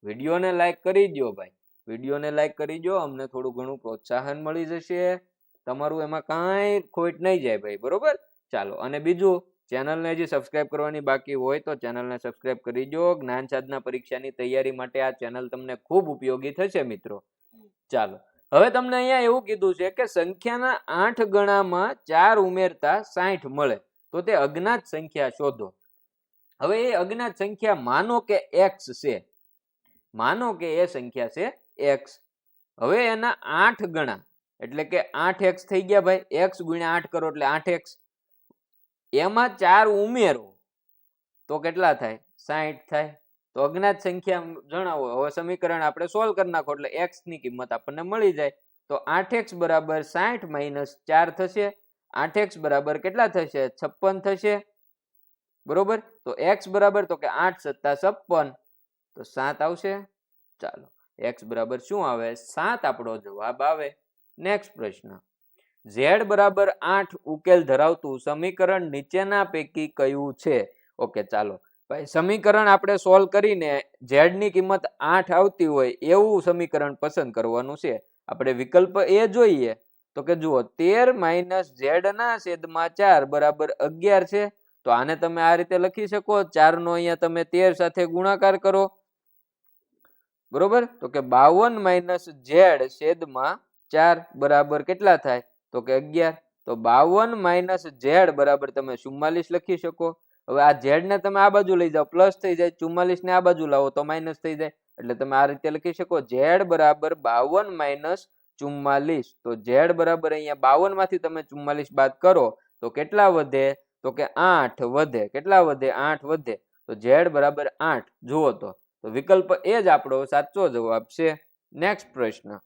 વિડીયોને લાઈક કરી દો ભાઈ, વિડીયોને લાઈક કરી દો, અમને થોડું ઘણું પ્રોત્સાહન મળી જશે. તમારું એમાં કાંઈ ખોટ નહીં જાય ભાઈ, બરોબર? ચાલો, અને બીજું, ચેનલને હજી સબસ્ક્રાઇબ કરવાની બાકી હોય તો ચેનલને સબસ્ક્રાઇબ કરી દો. જ્ઞાન સાધના પરીક્ષાની તૈયારી માટે આ ચેનલ તમને ખૂબ ઉપયોગી થશે મિત્રો. ચાલો, હવે તમને અહીંયા એવું કીધું છે કે સંખ્યાના 8 ગણામાં 4 ઉમેરતા 60 મળે તો તે અજ્ઞાત સંખ્યા શોધો. હવે એ અજ્ઞાત સંખ્યા માનો કે x છે, માનો કે એ સંખ્યા છે x. હવે એના 8 ગણા એટલે કે 8x થઈ ગયા ભાઈ. x * 8 કરો એટલે 8x. એમાં 4 ઉમેરો તો કેટલા થાય? 60 થાય. તો અજ્ઞાત સંખ્યા જણાવો. હવે સમીકરણ આપણે સોલ્વ કરી નાખો એટલે x ની કિંમત આપણને મળી જાય. તો 8x = 60 - 4 થશે. 8x બરાબર કેટલા થશે? 56 થશે, બરોબર? તો x બરાબર, તો કે 8 + 56 તો 7 આવશે. ચાલો, x બરાબર શું આવે? 7 આપણો જવાબ આવે. નેક્સ્ટ પ્રશ્ન. z બરાબર 8 ઉકેલ ધરાવતું સમીકરણ નીચેના પૈકી કયું છે? ઓકે, ચાલો ભાઈ, સમીકરણ આપણે સોલ્વ કરીને z ની કિંમત 8 આવતી હોય એવું સમીકરણ પસંદ કરવાનું છે. આપણે વિકલ્પ એ જોઈએ તો કે જુઓ 13 - z ના છેદમાં 4 = 11 છે. તો આને તમે આ રીતે લખી શકો. 4 નો અહીંયા તમે 13 સાથે ગુણાકાર કરો, બરોબર? તો કે 52 - z છેદમાં 4 બરાબર કેટલા થાય? તો કે 11. તો 52 - z બરાબર તમે 44 લખી શકો. હવે આ z ને તમે આ બાજુ લઈ જાઓ, પ્લસ થઈ જાય. 44 ને આ બાજુ લાવો તો માઇનસ થઈ જાય. એટલે તમે આ રીતે લખી શકો z બરાબર 52 - 44. તો z બરાબર અહીંયા 52 માંથી તમે 44 બાદ કરો તો કેટલા વધે? તો કે 8 વધે. કેટલા વધે? 8 વધે. તો z બરાબર 8. જુઓ તો વિકલ્પ એ જ આપણો સાચો જવાબ છે. નેક્સ્ટ પ્રશ્ન.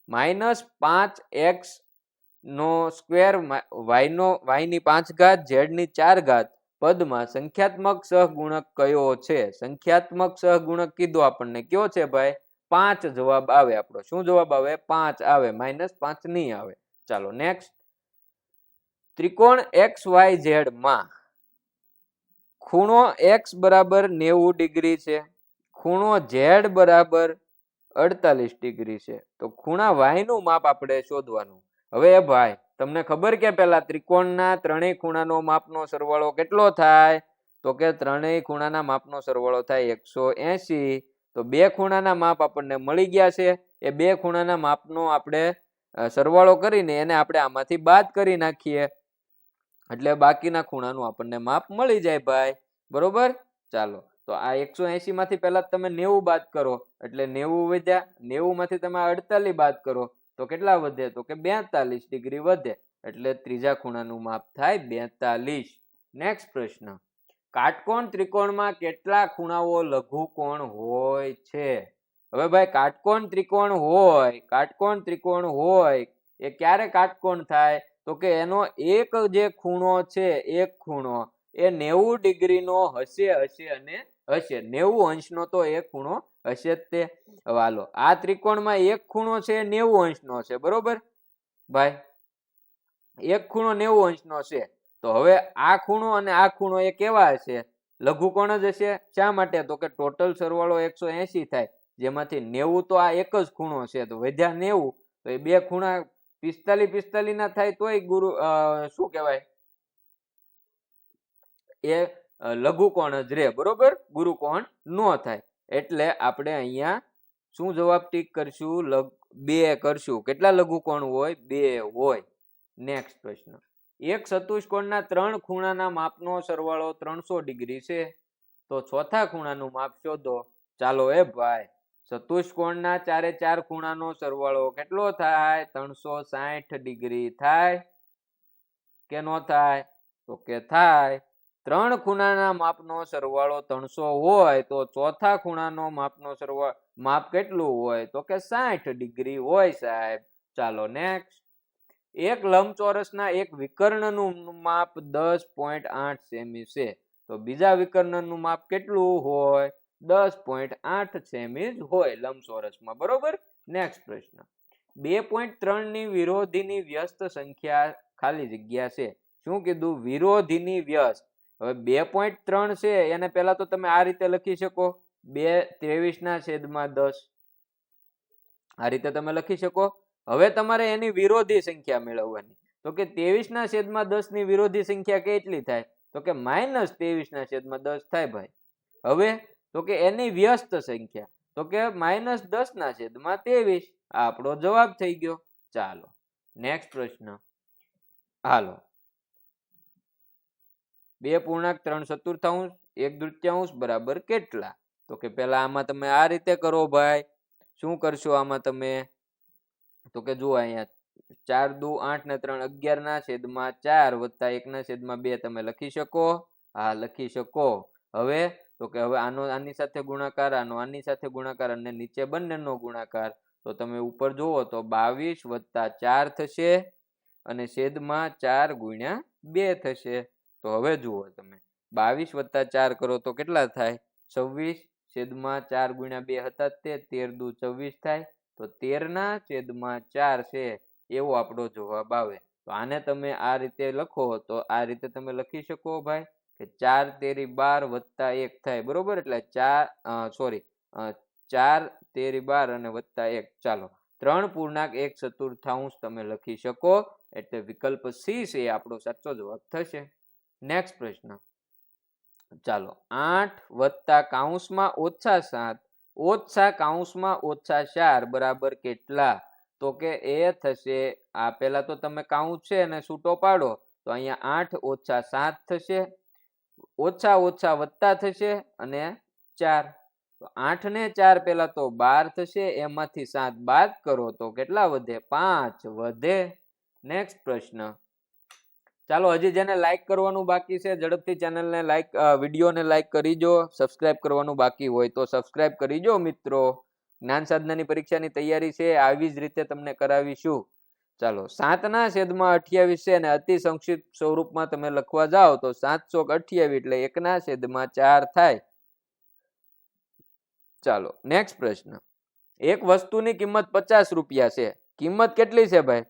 -5x નો સ્ક્વેર y ની 5 ઘાત z ની 4 ઘાત પદમાં સંખ્યાત્મક સહગુણક કયો છે? સંખ્યાત્મક સહગુણક કીધો આપણને, કયો છે ભાઈ? 5 જવાબ આવે આપણો. શું જવાબ આવે? 5 આવે, -5 નહીં આવે. ચાલો, નેક્સ્ટ. ત્રિકોણ XYZ માં ખૂણો x બરાબર 90 ડિગ્રી છે, ખૂણો z બરાબર 48 ડિગ્રી છે. તો ખૂણા y નું માપ આપણે શોધવાનું. હવે ભાઈ, તમને ખબર કે પેલા ત્રિકોણના ત્રણેય ખૂણાનો માપનો સરવાળો કેટલો થાય? તો કે ત્રણેય ખૂણાના માપનો સરવાળો થાય 180. તો બે ખૂણાના માપ આપણને મળી ગયા છે. એ બે ખૂણાના માપનો આપણે સરવાળો કરીને એને આપણે આમાંથી બાદ કરી નાખીએ એટલે બાકીના ખૂણાનું આપણને માપ મળી જાય ભાઈ, બરોબર? ચાલો, તો આ 180 માંથી પહેલા તમે 90 બાદ કરો એટલે 90 વધ્યા. 90 માંથી તમે 48 બાદ કરો તો કેટલા વધે? તો કે 42 ડિગ્રી વધે. એટલે ત્રીજા ખૂણાનું માપ થાય 42. નેક્સ્ટ પ્રશ્ન. કાટકોણ ત્રિકોણમાં કેટલા ખૂણાઓ લઘુકોણ હોય છે? હવે ભાઈ, કાટકોણ ત્રિકોણ હોય એ ક્યારે કાટકોણ થાય? તો કે એનો એક જે ખૂણો છે, એક ખૂણો એ 90 ડિગ્રીનો હશે અને હશે. 90 અંશનો તો એક ખૂણો હશે જ તે. હવે હાલો, આ ત્રિકોણમાં એક ખૂણો છે 90 અંશનો છે, બરોબર ભાઈ? એક ખૂણો 90 અંશનો છે. તો હવે આ ખૂણો અને આ ખૂણો એ કેવા હશે? લઘુકોણ જ હશે. શા માટે? તો કે ટોટલ સરવાળો 180 થાય, જેમાંથી 90 તો આ એક જ ખૂણો છે, તો વધ્યા 90. તો એ બે ખૂણા 45 ના થાય તોય શું કહેવાય? એ લઘુકોણ જ રે, બરોબર? ગુરુકોણ નો થાય. એટલે આપણે અહીંયા શું જવાબ ટીક કરશું? 2 કરશું. કેટલા લઘુકોણ હોય? 2 હોય. નેક્સ્ટ પ્રશ્ન. એક ચતુષ્કોણના 3 ખૂણાના માપનો સરવાળો 300 ડિગ્રી છે તો ચોથા ખૂણાનું માપ શોધો. ચાલો એ ભાઈ, ચતુષ્કોણના 4 ખૂણાનો સરવાળો કેટલો થાય? 360 ડિગ્રી થાય કે નો થાય? તો કે થાય. 3 ખૂણાના માપનો સરવાળો 300 હોય તો ચોથા ખૂણાનો માપનો સરવાળો માપ કેટલું હોય? તો કે 60 ડિગ્રી હોય સાહેબ. ચાલો નેક્સ્ટ. એક લંબચોરસના એક વિકર્ણનું માપ 10.8 સેમી છે તો બીજા વિકર્ણનું માપ કેટલું હોય? 10.8 સેમી હોય લંબચોરસમાં, બરોબર. નેક્સ્ટ પ્રશ્ન. 2.3 ની વિરોધીની વ્યસ્ત સંખ્યા ખાલી જગ્યા છે. શું કીધું? વિરોધીની વ્યસ્ત. હવે 2.3 છે એને પહેલા તો તમે આ રીતે લખી શકો, 2/23/10. આ રીતે તમે લખી શકો. હવે તમારે એની વિરોધી સંખ્યા મેળવવાની. તો કે 23/10 ની વિરોધી સંખ્યા કેટલી થાય? તો કે -23/10 થાય ભાઈ. હવે તો કે એની વ્યસ્ત સંખ્યા તો કે -10/23. આ આપણો જવાબ થઈ ગયો. ચાલો નેક્સ્ટ પ્રશ્ન. હાલો, 2.3/4 1/3 બરાબર કેટલા? તો કે પેલા આમાં તમે આ રીતે કરો ભાઈ. શું કરશો આમાં તમે? તો કે જુઓ અહીંયા 4 દુ 8 ને 3 11/4 વત્તા 1/2 તમે લખી શકો. હા, લખી શકો. હવે તો કે હવે આનો આની સાથે ગુણાકાર, આનો આની સાથે ગુણાકાર અને નીચે બંનેનો ગુણાકાર. તો તમે ઉપર જુઓ તો 22 + 4 થશે અને છેદમાં 4 × 2 થશે. તો હવે જુઓ તમે 22 + 4 કરો તો કેટલા થાય? 26 છેદમાં 4 × 2 હતા તે 13 દુ 24 થાય. તો 13/4 છે એવો આપણો જવાબ આવે. તો આને તમે આ રીતે લખો તો આ રીતે તમે લખી શકો ભાઈ કે 4 તેરી 12 વત્તા 1 થાય, બરોબર. એટલે 4 તેરી 12 અને વત્તા 1. ચાલો 3.1/4 તમે લખી શકો. એટલે વિકલ્પ સી છે આપણો સાચો જવાબ થશે. નેક્સ્ટ પ્રશ્ન. ચાલો 8 + -7 બરાબર કેટલા? તો કે એ થશે, આ પેલા તો તમે કાઉન્સ છે અને છૂટો પાડો તો અહીંયા 8 - 7 થશે, ઓછા ઓછા વત્તા થશે અને 4. તો 8 ને 4 પેલા તો 12 થશે, એમાંથી 7 બાદ કરો તો કેટલા વધે? 5 વધે. નેક્સ્ટ પ્રશ્ન. ચાલો, હજી જેને લાઈક કરવાનું બાકી છે ઝડપથી ચેનલને લાઈક, વિડીયોને લાઈક કરીજો. સબસ્ક્રાઇબ કરવાનું બાકી હોય તો સબસ્ક્રાઇબ કરીજો મિત્રો. જ્ઞાન સાધનાની પરીક્ષાની તૈયારી છે, આવી જ રીતે તમને કરાવીશું. ચાલો, 7/28 છે અને અતિ સંક્ષિપ્ત સ્વરૂપમાં તમે લખવા જાઓ તો 728 એટલે 1/4 થાય. ચાલો નેક્સ્ટ પ્રશ્ન. એક વસ્તુની કિંમત 50 રૂપિયા છે. કિંમત કેટલી છે ભાઈ?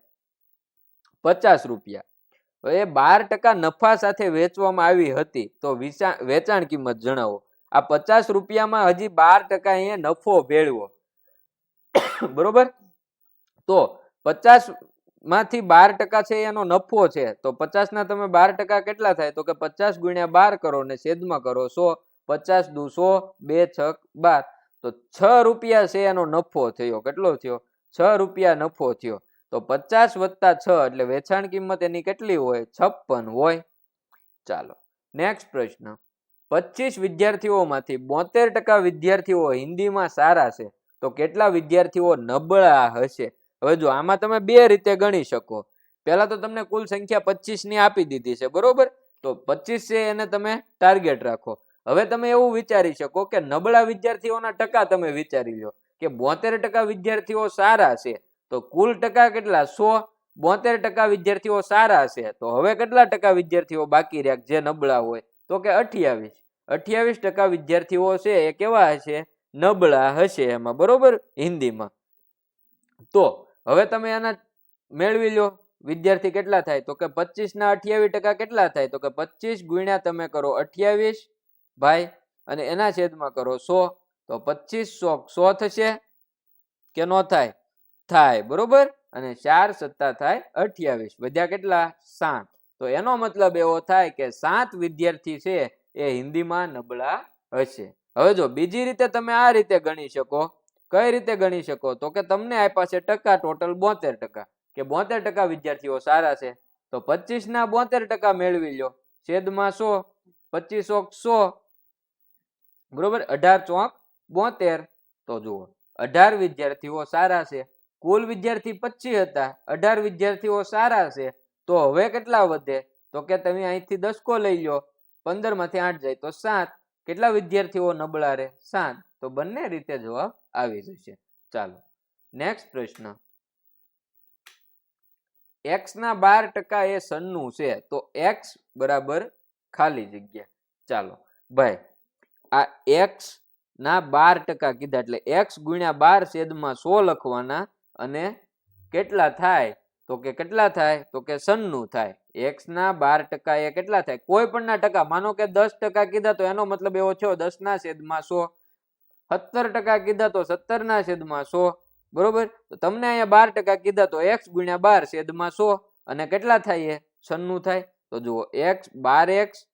50 રૂપિયા. એ 12% નફા સાથે વેચવામાં આવી હતી તો વેચાણ કિંમત જણાવો. આ 50 રૂપિયામાં હજી 12% અહીંયા નફો ભેળવો, બરોબર. તો 50 માંથી 12% છે એનો નફો છે તો 50 ના તમે 12% કેટલા થાય? તો કે 50 × 12 કરો ને છેદમાં કરો 100. 50 દુ 100, 2 6 12. તો 6 રૂપિયા છે એનો નફો થયો. કેટલો થયો? 6 રૂપિયા નફો થયો. તો 50 + 6 એટલે વેચાણ કિંમત એની કેટલી હોય? 56 હોય. ચાલો નેક્સ્ટ પ્રશ્ન. 25 વિદ્યાર્થીઓમાંથી 72% વિદ્યાર્થીઓ હિન્દીમાં સારા છે તો કેટલા વિદ્યાર્થીઓ નબળા હશે? હવે જો આમાં તમે બે રીતે ગણી શકો. પહેલા તો તમને કુલ સંખ્યા 25 ની આપી દીધી છે, બરોબર. તો 25 છે એને તમે ટાર્ગેટ રાખો. હવે તમે એવું વિચારી શકો કે નબળા વિદ્યાર્થીઓના ટકા તમે વિચારી લો કે 72% વિદ્યાર્થીઓ સારા છે તો કુલ ટકા કેટલા? 100. 72% વિદ્યાર્થીઓ સારા છે તો હવે કેટલા ટકા વિદ્યાર્થીઓ બાકી રહ્યા જે નબળા હોય? તો કે 28. 28% વિદ્યાર્થીઓ છે એ કેવા હશે? નબળા હશે એમાં, બરોબર, હિન્દીમાં. તો હવે તમે આના મેળવી લો. વિદ્યાર્થી કેટલા થાય? તો કે 25/28% કેટલા થાય? તો કે 25 × તમે કરો 28 ભાઈ અને એના છેદમાં કરો 100. તો 25 100 થશે કે નો થાય? થાય, બરોબર. અને 4 સત્તા થાય 28. વધ્યા કેટલા? 7. તો એનો મતલબ એવો થાય કે 7 વિદ્યાર્થી છે એ હિન્દીમાં નબળા હશે. હવે જો બીજી રીતે તમે આ રીતે ગણી શકો. કઈ રીતે ગણી શકો? તો કે તમને આપ્યા છે ટકા ટોટલ 72%, કે 72% વિદ્યાર્થીઓ સારા છે તો 25 ના 72% મેળવી લો, છેદમાં 100, 25 100, બરોબર, 18 ચોક 72. તો જુઓ 18 વિદ્યાર્થીઓ સારા છે, કુલ વિદ્યાર્થી 25 હતા, 18 વિદ્યાર્થીઓ સારા છે, તો હવે કેટલા વધે? તો કે તમે અહીંથી 10 લઈ લો, 15 માંથી 8 જાય તો 7. કેટલા વિદ્યાર્થીઓ નબળા રહે? 7. તો બંને રીતે જવાબ આવી જશે. ચાલો નેક્સ્ટ પ્રશ્ન, x ના 12% એ 96 છે, તો x બરાબર ખાલી જગ્યા. ચાલો ભાઈ આ x ના 12% કીધા એટલે x ગુણ્યા 12 છેદમાં 100 લખવાના, અને કેટલા થાય? તો કે કેટલા થાય? તો કે 96 થાય. x ના 12% એ કેટલા થાય? કોઈ પણ ના ટકા, માનો કે 10% કીધા તો એનો મતલબ એવો થયો 10 ના છેદમાં 100. 70% કીધા તો 17 ના છેદમાં 100, બરોબર. તો તમને અહીંયા 12% કીધા તો x ગુણ્યા 12 છેદમાં 100, અને કેટલા થાય? એ 96 થાય. તો જુઓ x 12x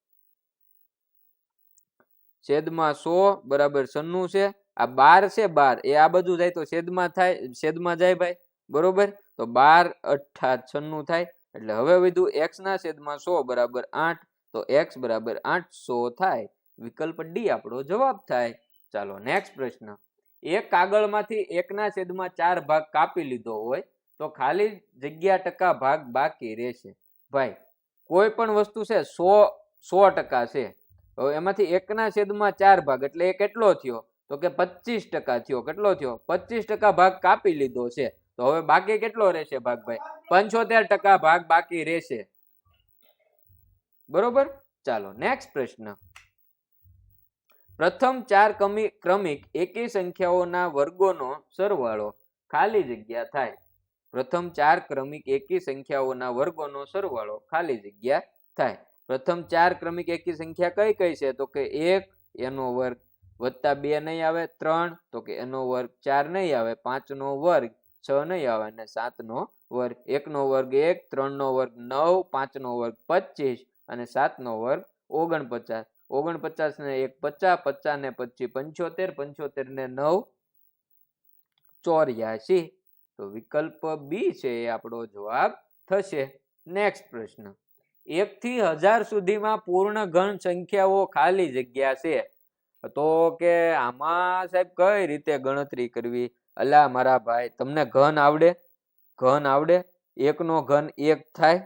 છેદમાં 100 બરાબર 96 છે. આ 12 છે, 12 એ આ બાજુ જાય તો છેદમાં થાય, છેદમાં જાય ભાઈ, બરોબર. તો 12 8 96 થાય. એટલે હવે વધ્યું x ના છેદમાં 100 બરાબર 8, તો x બરાબર 800 થાય. વિકલ્પ ડી આપણો જવાબ થાય. ચાલો નેક્સ્ટ પ્રશ્ન, એક કાગળમાંથી 1 ના છેદમાં 4 ભાગ કાપી લીધો હોય તો ખાલી જગ્યા ટકા ભાગ બાકી રહેશે. ભાઈ કોઈ પણ વસ્તુ છે 100% છે, હવે એમાંથી 1 ના છેદમાં 4 ભાગ એટલે એ કેટલો થયો? તો કે 25% થયો. કેટલો થયો? 25% ભાગ કાપી લીધો છે. તો હવે બાકી કેટલો રહેશે ભાગ ભાઈ? 75% ભાગ બાકી રહેશે, બરોબર. ચાલો નેક્સ્ટ પ્રશ્ન, પ્રથમ 4 ક્રમિક એકી સંખ્યાઓના વર્ગોનો સરવાળો ખાલી જગ્યા થાય. પ્રથમ 4 ક્રમિક એકી સંખ્યાઓના વર્ગોનો સરવાળો ખાલી જગ્યા થાય. પ્રથમ 4 ક્રમિક એકી સંખ્યા કઈ કઈ છે? તો કે 1 એનો વર્ગ વત્તા 2 નહીં આવે, 3 તો કે એનો વર્ગ, 4 નહીં આવે, 5 નો વર્ગ, 6 નહીં આવે, અને 7 નો વર્ગ. 1 નો વર્ગ 1, 3 નો વર્ગ 9, 5 નો વર્ગ 25, અને 7 નો વર્ગ 49. 49 ને 1 50, 50 ને 25 75, 75 ને 9 84. તો વિકલ્પ બી છે એ આપણો જવાબ થશે. નેક્સ્ટ પ્રશ્ન, 1 થી 1000 સુધીમાં પૂર્ણ ઘન સંખ્યાઓ ખાલી જગ્યા છે. તો કે આમાં સાહેબ કઈ રીતે ગણતરી કરવી? અલા મારા ભાઈ, તમને ઘન આવડે? ઘન આવડે? 1 નો ઘન 1 થાય,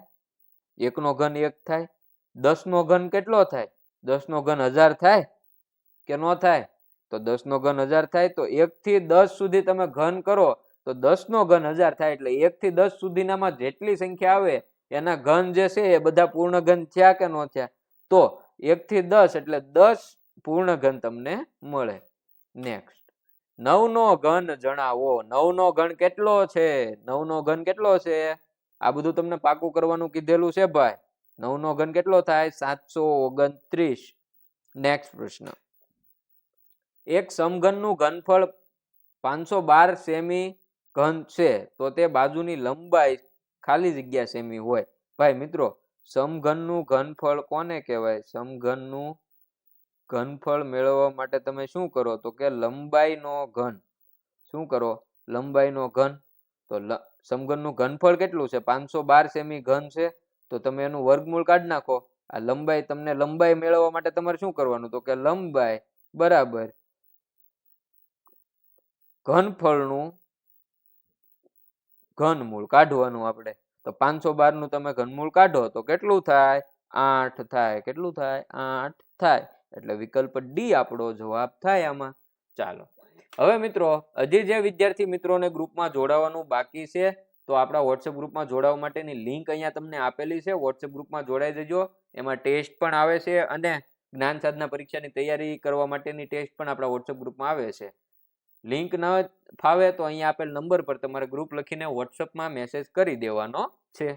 1 નો ઘન 1 થાય. 10 નો ઘન કેટલો થાય? 10 નો ઘન 1000 થાય કે નો થાય? તો 10 નો ઘન 1000 થાય. તો 1 થી 10 સુધી તમે ઘન કરો તો 10 નો ઘન 1000 થાય. એટલે 1 થી 10 સુધીનામાં જેટલી સંખ્યા આવે એના ઘન જે છે એ બધા પૂર્ણ ઘન થયા કે નો થયા? તો 1 થી 10 એટલે 10 પૂર્ણ ઘન તમને મળે. નેક્સ્ટ, 9 નો ઘન જણાવો. 9 નો ઘન કેટલો છે? 9 નો ઘન કેટલો છે? આ બધું તમને પાકું કરવાનું કીધેલું છે ભાઈ. 9 નો ઘન કેટલો થાય? 729. નેક્સ્ટ પ્રશ્ન, એક સમઘનનું ઘનફળ 512 સેમી ઘન છે, તો તે બાજુની લંબાઈ ખાલી જગ્યા સેમી હોય. ભાઈ મિત્રો, સમઘનનું ઘનફળ કોને કહેવાય? સમઘનનું ઘનફળ મેળવવા માટે તમે શું કરો? તો કે લંબાઈનો ઘન. શું કરો? લંબાઈનો ઘન. તો સમઘનનું ઘનફળ કેટલું છે? 512 સેમી ઘન છે, તો તમે એનું વર્ગમૂળ કાઢી નાખો. આ લંબાઈ, તમને લંબાઈ મેળવવા માટે તમારે શું કરવાનું? તો કે લંબાઈ બરાબર ઘનફળનું ઘનમૂળ કાઢવાનું આપણે. તો 512 નું તમે ઘનમૂળ કાઢો તો કેટલું થાય? 8 થાય. કેટલું થાય? 8 થાય. એટલે વિકલ્પ ડી આપણો જવાબ થાય આમાં. ચાલો હવે મિત્રો, હજી જે વિદ્યાર્થી મિત્રોને ગ્રુપમાં જોડાવાનું બાકી છે, તો આપણા વોટ્સએપ ગ્રુપમાં જોડાવા માટેની લિંક અહીંયા તમને આપેલી છે. વોટ્સએપ ગ્રુપમાં જોડાઈ જજો. એમાં ટેસ્ટ પણ આવે છે, અને જ્ઞાન સાધના પરીક્ષાની તૈયારી કરવા માટેની ટેસ્ટ પણ આપણા વોટ્સએપ ગ્રુપમાં આવે છે. લિંક ન ફાવે તો અહીંયા આપેલ નંબર પર તમારે ગ્રુપ લખીને વોટ્સએપમાં મેસેજ કરી દેવાનો છે.